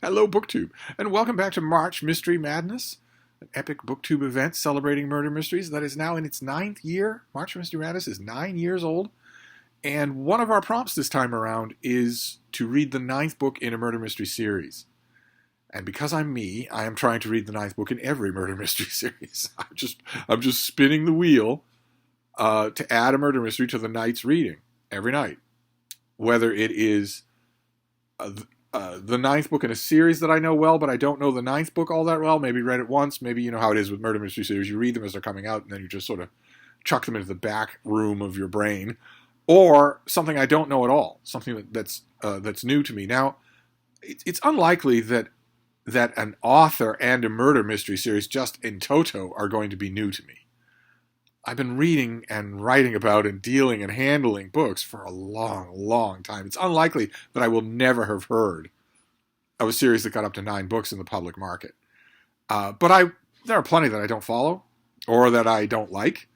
Hello, BookTube, and welcome back to March Mystery Madness, an epic BookTube event celebrating murder mysteries that is now in its 9th year. March Mystery Madness is 9 years old, and one of our prompts this time around is to read the 9th book in a murder mystery series. And because I'm me, I am trying to read the 9th book in every murder mystery series. I'm just spinning the wheel to add a murder mystery to the night's reading every night, whether it is the 9th book in a series that I know well, but I don't know the 9th book all that well. Maybe read it once. Maybe you know how it is with murder mystery series. You read them as they're coming out, and then you just sort of chuck them into the back room of your brain. Or something I don't know at all, something that's new to me. Now, it's unlikely that an author and a murder mystery series just in toto are going to be new to me. I've been reading and writing about and dealing and handling books for a long, long time. It's unlikely that I will never have heard of a series that got up to 9 books in the public market. But there are plenty that I don't follow or that I don't like.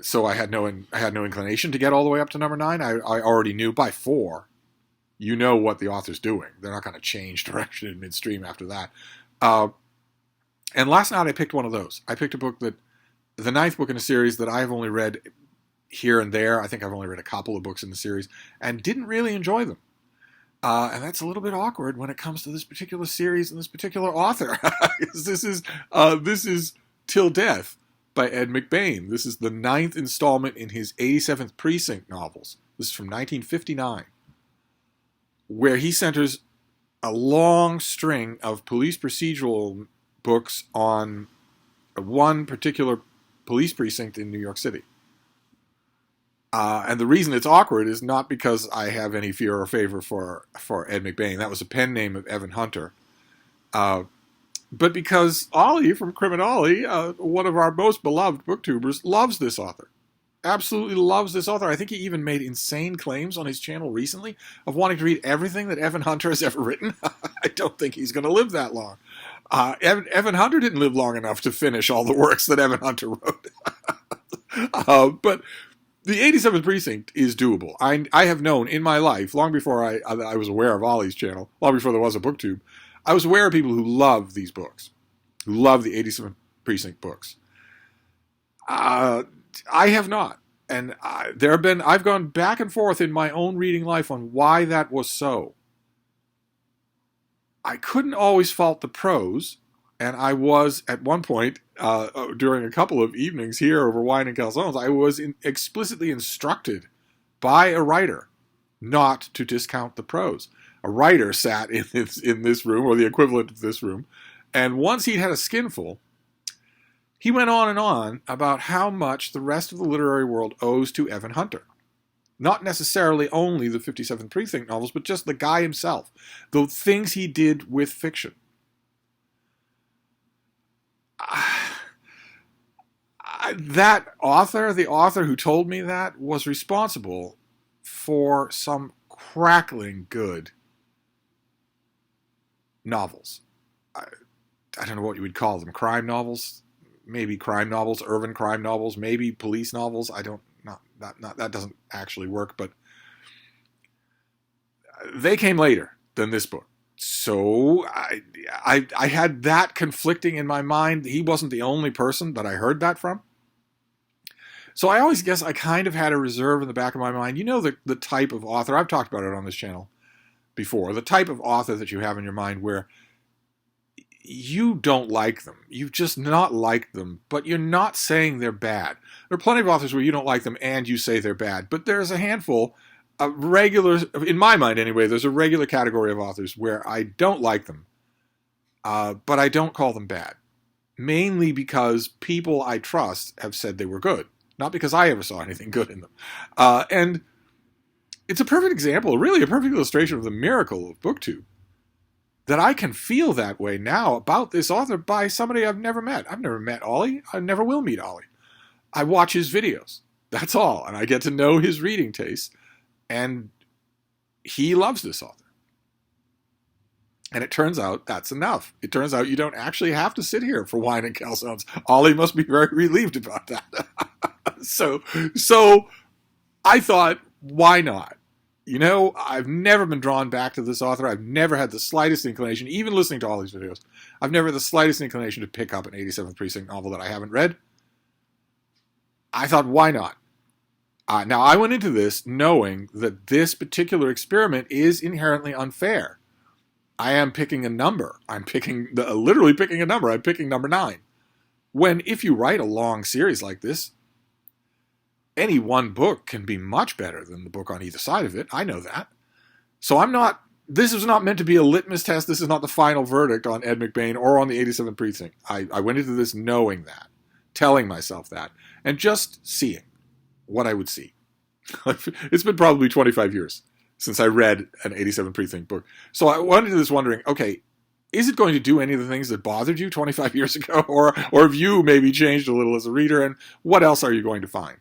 So I had no inclination to get all the way up to number 9. I already knew by 4, you know what the author's doing. They're not going to change direction in midstream after that. And last night I picked one of those. I picked a book the 9th book in a series that I've only read here and there. I think I've only read a couple of books in the series and didn't really enjoy them. And that's a little bit awkward when it comes to this particular series and this particular author. This is Till Death by Ed McBain. This is the 9th installment in his 87th Precinct novels. This is from 1959, where he centers a long string of police procedural books on one particular police precinct in New York City. And the reason it's awkward is not because I have any fear or favor for Ed McBain. That was a pen name of Evan Hunter. But because Ollie from Criminali, one of our most beloved booktubers, loves this author. Absolutely loves this author. I think he even made insane claims on his channel recently of wanting to read everything that Evan Hunter has ever written. I don't think he's going to live that long. Evan Hunter didn't live long enough to finish all the works that Evan Hunter wrote. But the 87th Precinct is doable. I have known in my life, long before I was aware of Ollie's channel, long before there was a booktube, I was aware of people who love these books, who love the 87th Precinct books. I have not. And I've gone back and forth in my own reading life on why that was so. I couldn't always fault the prose, and I was, at one point, during a couple of evenings here over wine and calzones, I was explicitly instructed by a writer not to discount the prose. A writer sat in this room, or the equivalent of this room, and once he'd had a skinful, he went on and on about how much the rest of the literary world owes to Evan Hunter. Not necessarily only the 57th Precinct novels, but just the guy himself. The things he did with fiction. That author, the author who told me that, was responsible for some crackling good novels. I don't know what you would call them. Crime novels? Maybe crime novels, urban crime novels, maybe police novels. That doesn't actually work, but they came later than this book. So I had that conflicting in my mind. He wasn't the only person that I heard that from. So I always guess I kind of had a reserve in the back of my mind. You know the type of author, I've talked about it on this channel before, the type of author that you have in your mind where you don't like them. You've just not liked them, but you're not saying they're bad. There are plenty of authors where you don't like them and you say they're bad, but there's a handful, in my mind anyway, there's a regular category of authors where I don't like them, but I don't call them bad. Mainly because people I trust have said they were good, not because I ever saw anything good in them. And it's a perfect example, really a perfect illustration of the miracle of BookTube, that I can feel that way now about this author by somebody I've never met. I've never met Ollie. I never will meet Ollie. I watch his videos. That's all. And I get to know his reading tastes. And he loves this author. And it turns out that's enough. It turns out you don't actually have to sit here for wine and calzones. Ollie must be very relieved about that. So I thought, why not? I've never been drawn back to this author. I've never had the slightest inclination, even listening to all these videos, I've never had the slightest inclination to pick up an 87th Precinct novel that I haven't read. I thought, why not? Now, I went into this knowing that this particular experiment is inherently unfair. I am picking a number. I'm literally picking a number. I'm picking number 9. When, if you write a long series like this, any one book can be much better than the book on either side of it. I know that. So this is not meant to be a litmus test. This is not the final verdict on Ed McBain or on the 87th Precinct. I went into this knowing that, telling myself that, and just seeing what I would see. It's been probably 25 years since I read an 87th Precinct book. So I went into this wondering, okay, is it going to do any of the things that bothered you 25 years ago? Or have you maybe changed a little as a reader? And what else are you going to find?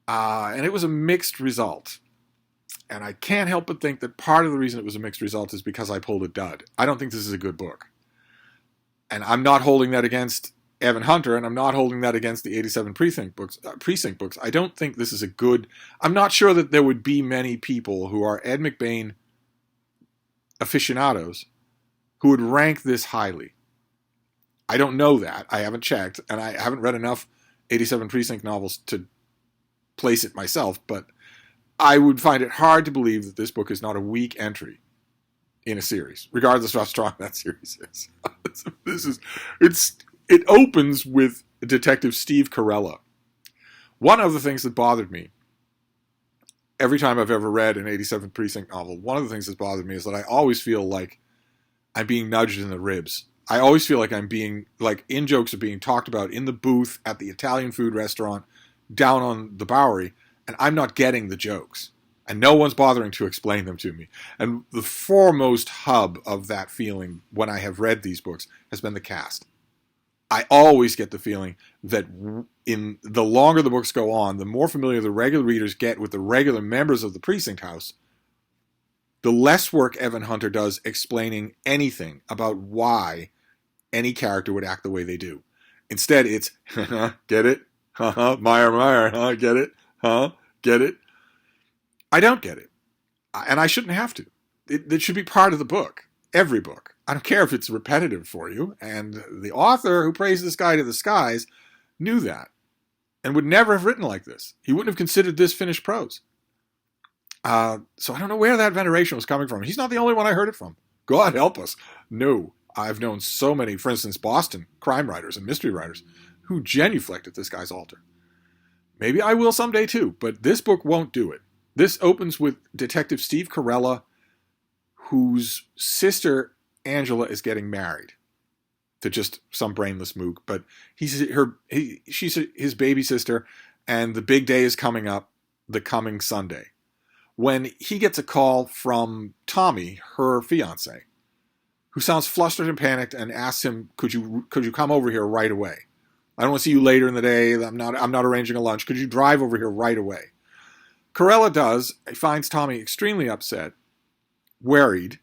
And it was a mixed result. And I can't help but think that part of the reason it was a mixed result is because I pulled a dud. I don't think this is a good book. And I'm not holding that against Evan Hunter, and I'm not holding that against the 87 Precinct books. I don't think this is a good... I'm not sure that there would be many people who are Ed McBain aficionados who would rank this highly. I don't know that. I haven't checked, and I haven't read enough 87 Precinct novels to place it myself, but I would find it hard to believe that this book is not a weak entry in a series, regardless of how strong that series is. It opens with Detective Steve Carella. One of the things that bothered me every time I've ever read an 87th Precinct novel, one of the things that's bothered me is that I always feel like I'm being nudged in the ribs. I always feel like in-jokes are being talked about in the booth at the Italian food restaurant down on the Bowery, and I'm not getting the jokes. And no one's bothering to explain them to me. And the foremost hub of that feeling when I have read these books has been the cast. I always get the feeling that in the longer the books go on, the more familiar the regular readers get with the regular members of the Precinct House, the less work Evan Hunter does explaining anything about why any character would act the way they do. Instead, it's, get it? Meyer, get it? Get it? I don't get it. And I shouldn't have to. It should be part of the book. Every book. I don't care if it's repetitive for you. And the author who praised this guy to the skies knew that and would never have written like this. He wouldn't have considered this finished prose. So I don't know where that veneration was coming from. He's not the only one I heard it from. God help us. No. I've known so many, for instance, Boston crime writers and mystery writers who genuflect at this guy's altar. Maybe I will someday too, but this book won't do it. This opens with Detective Steve Carella, whose sister Angela is getting married to just some brainless mook, but she's his baby sister, and the big day is coming up the coming Sunday, when he gets a call from Tommy, her fiance, who sounds flustered and panicked and asks him, could you come over here right away? I don't want to see you later in the day. I'm not arranging a lunch. Could you drive over here right away? Carella does. He finds Tommy extremely upset, worried,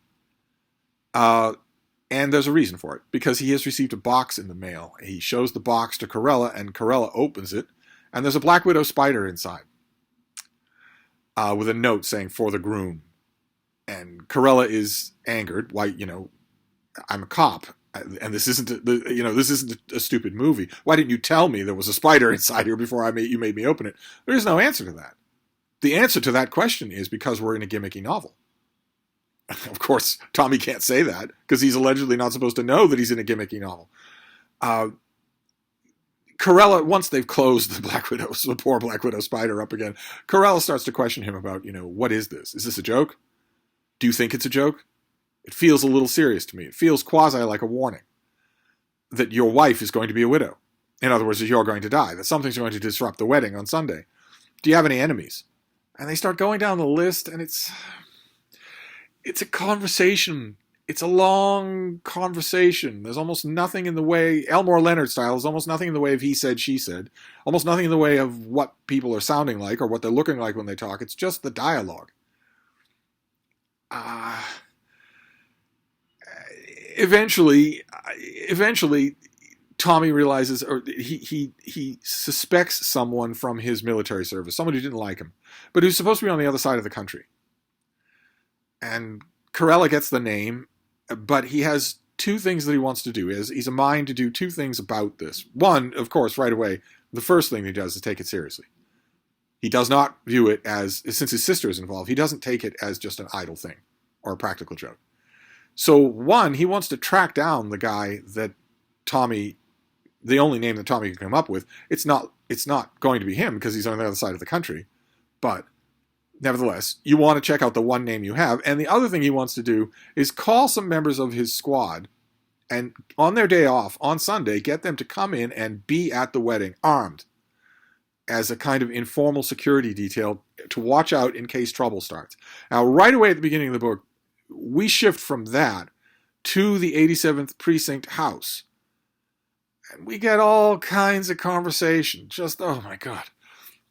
and there's a reason for it, because he has received a box in the mail. He shows the box to Carella, and Carella opens it, and there's a Black Widow spider inside, with a note saying, "For the groom." And Carella is angered. Why, I'm a cop, and this isn't a stupid movie. Why didn't you tell me there was a spider inside here before you made me open it? There is no answer to that. The answer to that question is because we're in a gimmicky novel. Of course, Tommy can't say that because he's allegedly not supposed to know that he's in a gimmicky novel. Carella, once they've closed the poor Black Widow spider up again, Carella starts to question him about, what is this? Is this a joke? Do you think it's a joke? It feels a little serious to me. It feels quasi like a warning that your wife is going to be a widow. In other words, that you're going to die, that something's going to disrupt the wedding on Sunday. Do you have any enemies? And they start going down the list, and it's a conversation. It's a long conversation. There's almost nothing in the way, Elmore Leonard style, there's almost nothing in the way of he said, she said. Almost nothing in the way of what people are sounding like or what they're looking like when they talk. It's just the dialogue. Eventually, Tommy realizes, or he suspects someone from his military service, someone who didn't like him, but who's supposed to be on the other side of the country. And Corella gets the name, but he has two things that he wants to do. He's a mind to do two things about this. One, of course, right away, the first thing he does is take it seriously. He does not view it as, since his sister is involved, he doesn't take it as just an idle thing or a practical joke. So one, he wants to track down the guy that Tommy, the only name that Tommy can come up with. It's not going to be him because he's on the other side of the country. But nevertheless, you want to check out the one name you have. And the other thing he wants to do is call some members of his squad and on their day off, on Sunday, get them to come in and be at the wedding armed as a kind of informal security detail to watch out in case trouble starts. Now, right away at the beginning of the book, we shift from that to the 87th Precinct house. And we get all kinds of conversation. Just, oh my God.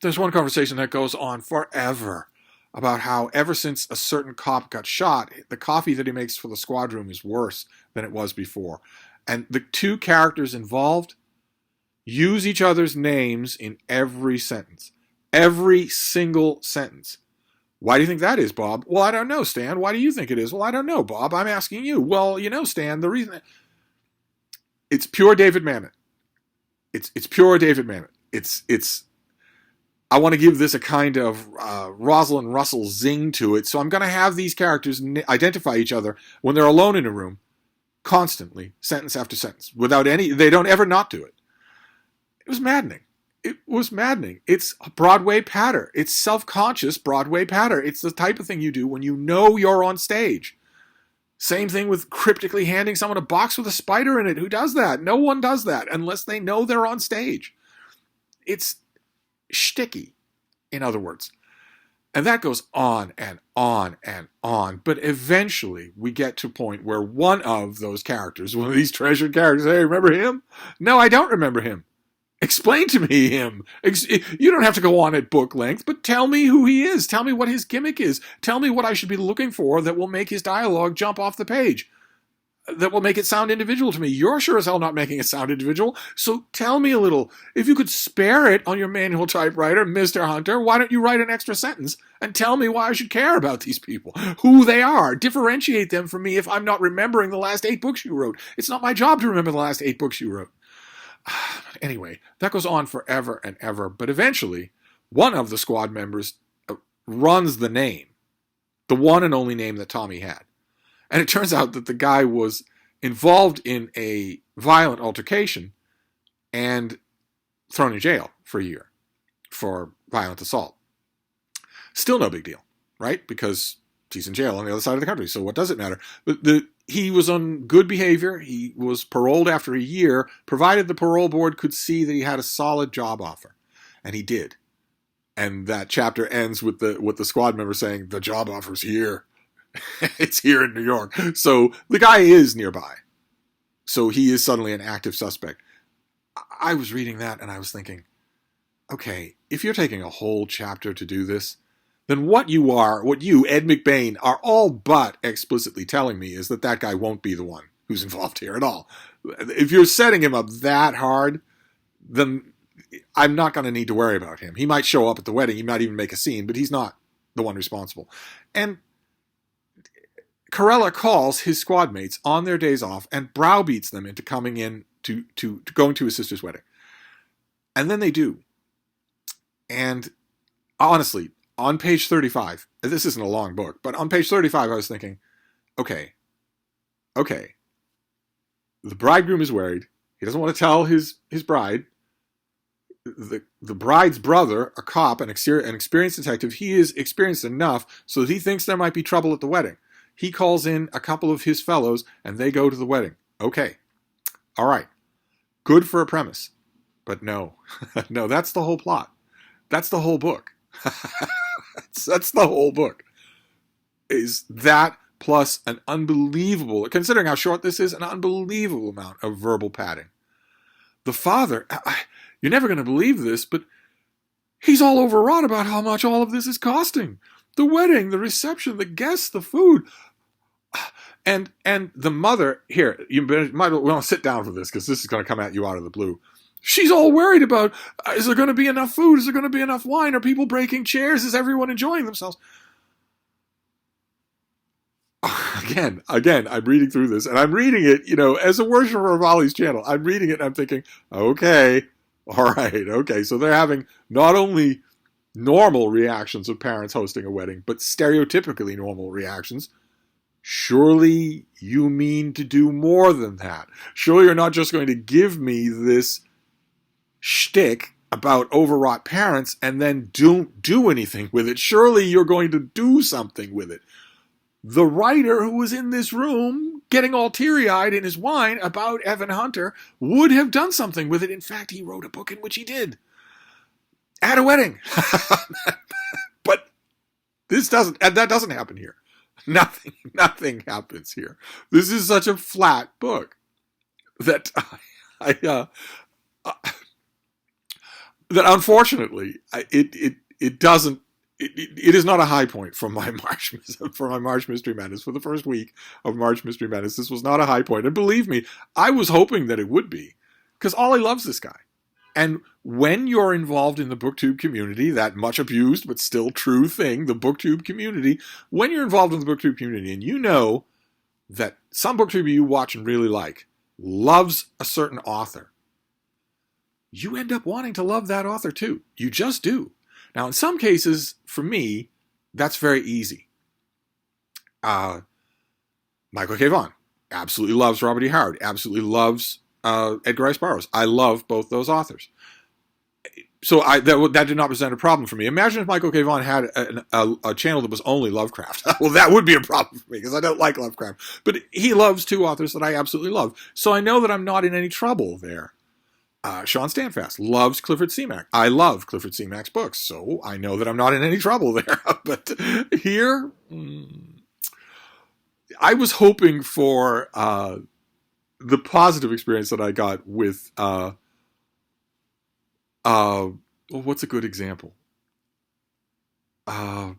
There's one conversation that goes on forever about how ever since a certain cop got shot, the coffee that he makes for the squad room is worse than it was before. And the two characters involved use each other's names in every sentence. Every single sentence. Why do you think that is, Bob? Well, I don't know, Stan. Why do you think it is? Well, I don't know, Bob. I'm asking you. Well, you know, Stan, the reason... It's pure David Mamet. It's pure David Mamet. It's. I want to give this a kind of Rosalind Russell zing to it, so I'm going to have these characters identify each other when they're alone in a room, constantly, sentence after sentence, without any... They don't ever not do it. It was maddening. It was maddening. It's a Broadway patter. It's self-conscious Broadway patter. It's the type of thing you do when you know you're on stage. Same thing with cryptically handing someone a box with a spider in it. Who does that? No one does that unless they know they're on stage. It's shticky, in other words. And that goes on and on and on. But eventually we get to a point where one of those characters, one of these treasured characters, hey, remember him? No, I don't remember him. Explain to me him. You don't have to go on at book length, but tell me who he is. Tell me what his gimmick is. Tell me what I should be looking for that will make his dialogue jump off the page, that will make it sound individual to me. You're sure as hell not making it sound individual, so tell me a little. If you could spare it on your manual typewriter, Mr. Hunter, why don't you write an extra sentence and tell me why I should care about these people, who they are. Differentiate them from me if I'm not remembering the last 8 books you wrote. It's not my job to remember the last 8 books you wrote. Anyway, that goes on forever and ever, but eventually one of the squad members runs the name, the one and only name that Tommy had. And it turns out that the guy was involved in a violent altercation and thrown in jail for a year for violent assault. Still no big deal, right? Because he's in jail on the other side of the country, so what does it matter? He was on good behavior. He was paroled after a year, provided the parole board could see that he had a solid job offer. And he did. And that chapter ends with the squad member saying, the job offer's here. It's here in New York. So the guy is nearby. So he is suddenly an active suspect. I was reading that and I was thinking, okay, if you're taking a whole chapter to do this, then what you, Ed McBain, are all but explicitly telling me is that guy won't be the one who's involved here at all. If you're setting him up that hard, then I'm not going to need to worry about him. He might show up at the wedding, he might even make a scene, but he's not the one responsible. And Corella calls his squad mates on their days off and browbeats them into coming in to going to his sister's wedding. And then they do. And honestly, on page 35, this isn't a long book, but on page 35 I was thinking, okay, the bridegroom is worried. He doesn't want to tell his bride. The bride's brother, a cop, an experienced detective, he is experienced enough so that he thinks there might be trouble at the wedding. He calls in a couple of his fellows and they go to the wedding. Okay, all right, good for a premise, but no, no, that's the whole plot. That's the whole book. That's the whole book. Is that plus an unbelievable, considering how short this is, an unbelievable amount of verbal padding. The father, you're never going to believe this, but he's all overwrought about how much all of this is costing. The wedding, the reception, the guests, the food. And the mother, here, you might well sit down for this because this is going to come at you out of the blue. She's all worried about, is there going to be enough food? Is there going to be enough wine? Are people breaking chairs? Is everyone enjoying themselves? Again, I'm reading through this, and I'm reading it, as a worshiper of Ollie's channel. I'm reading it, and I'm thinking, okay, all right, okay. So they're having not only normal reactions of parents hosting a wedding, but stereotypically normal reactions. Surely you mean to do more than that. Surely you're not just going to give me this shtick about overwrought parents and then don't do anything with it. Surely you're going to do something with it. The writer who was in this room getting all teary-eyed in his wine about Evan Hunter would have done something with it. In fact, he wrote a book in which he did. At a wedding. But that doesn't happen here. Nothing happens here. This is such a flat book that that unfortunately it doesn't. It is not a high point from my March Mystery Madness. For the first week of March Mystery Madness, this was not a high point. And believe me, I was hoping that it would be, because Ollie loves this guy. And when you're involved in the BookTube community, that much abused but still true thing, the BookTube community, when you're involved in the BookTube community and you know that some BookTuber you watch and really like loves a certain author, you end up wanting to love that author too. You just do. Now, in some cases, for me, that's very easy. Michael K. Vaughan absolutely loves Robert E. Howard, absolutely loves Edgar Rice Burroughs. I love both those authors. So that did not present a problem for me. Imagine if Michael K. Vaughan had a channel that was only Lovecraft. Well, that would be a problem for me because I don't like Lovecraft. But he loves two authors that I absolutely love. So I know that I'm not in any trouble there. Sean Stanfast loves Clifford Seamack. I love Clifford Seamack's books, so I know that I'm not in any trouble there. But here, I was hoping for the positive experience that I got with, what's a good example? No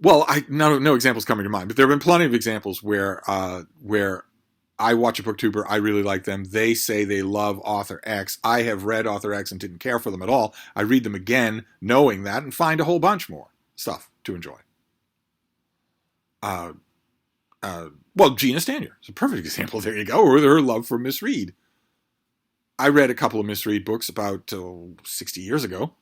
examples coming to mind, but there have been plenty of examples where I watch a booktuber, I really like them. They say they love author X. I have read author X and didn't care for them at all. I read them again, knowing that, and find a whole bunch more stuff to enjoy. Gina Stanier is a perfect example. There you go. Or her love for Miss Reed. I read a couple of Miss Reed books about 60 years ago,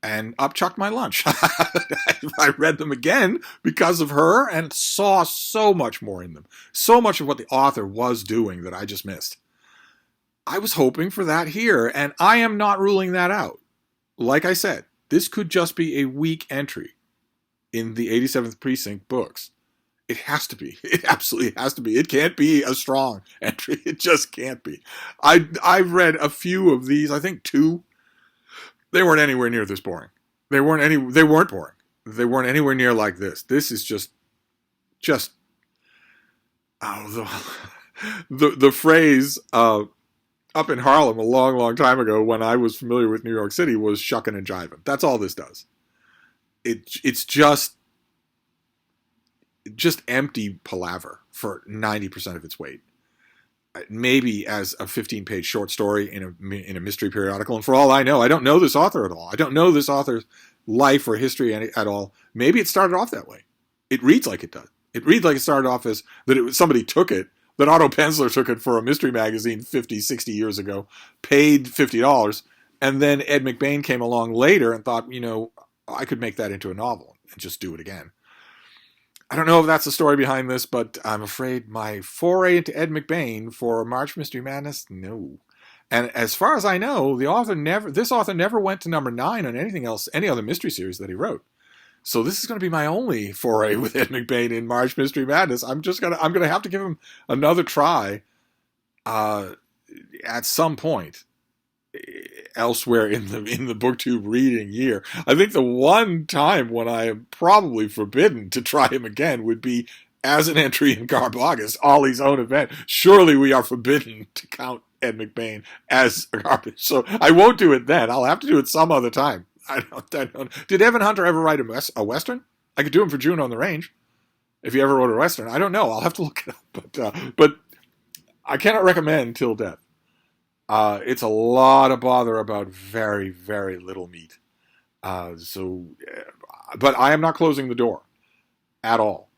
and upchucked my lunch. I read them again because of her and saw so much more in them. So much of what the author was doing that I just missed. I was hoping for that here, and I am not ruling that out. Like I said, this could just be a weak entry in the 87th Precinct books. It has to be. It absolutely has to be. It can't be a strong entry. It just can't be. I've read a few of these, I think 2. They weren't anywhere near this boring. They weren't boring. They weren't anywhere near like this. This is just the phrase up in Harlem a long, long time ago when I was familiar with New York City was shuckin' and jivin'. That's all this does. It's just empty palaver for 90% of its weight. Maybe as a 15-page short story in a mystery periodical. And for all I know, I don't know this author at all. I don't know this author's life or history at all. Maybe it started off that way. It reads like it does. It reads like it started off as that somebody took it, that Otto Penzler took it for a mystery magazine 50, 60 years ago, paid $50, and then Ed McBain came along later and thought, I could make that into a novel and just do it again. I don't know if that's the story behind this, but I'm afraid my foray into Ed McBain for March Mystery Madness, no. And as far as I know, this author never went to number 9 on anything else, any other mystery series that he wrote. So this is going to be my only foray with Ed McBain in March Mystery Madness. I'm gonna have to give him another try at some point elsewhere in the BookTube reading year. I think the one time when I am probably forbidden to try him again would be as an entry in Garbagus, Ollie's own event. Surely we are forbidden to count Ed McBain as a garbage. So I won't do it then. I'll have to do it some other time. I don't. Did Evan Hunter ever write a Western? I could do him for Juno on the Range. If you ever wrote a Western, I don't know. I'll have to look it up. But I cannot recommend Till Death. It's a lot of bother about very, very little meat. But I am not closing the door at all.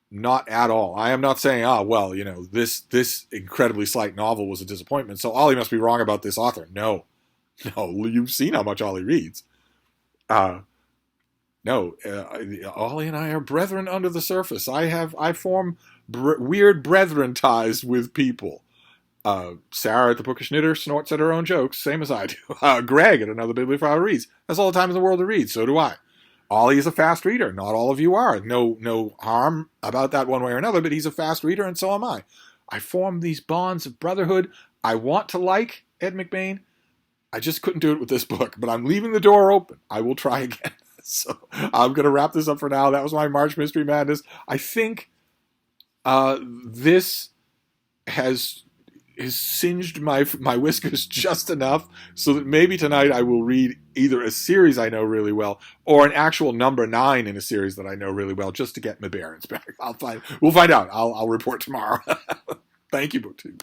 Not at all. I am not saying, well, this incredibly slight novel was a disappointment, so Ollie must be wrong about this author. No, you've seen how much Ollie reads. No, Ollie and I are brethren under the surface. I form weird brethren ties with people. Sarah at the Bookish Knitter snorts at her own jokes, same as I do. Greg at Another Bibliophile reads. That's all the time in the world to read. So do I. Ollie is a fast reader. Not all of you are. No harm about that one way or another, but he's a fast reader, and so am I. I form these bonds of brotherhood. I want to like Ed McBain. I just couldn't do it with this book, but I'm leaving the door open. I will try again. So I'm going to wrap this up for now. That was my March Mystery Madness. I think this has singed my whiskers just enough so that maybe tonight I will read either a series I know really well or an actual number 9 in a series that I know really well, just to get my bearings back. We'll find out. I'll report tomorrow. Thank you, BookTube.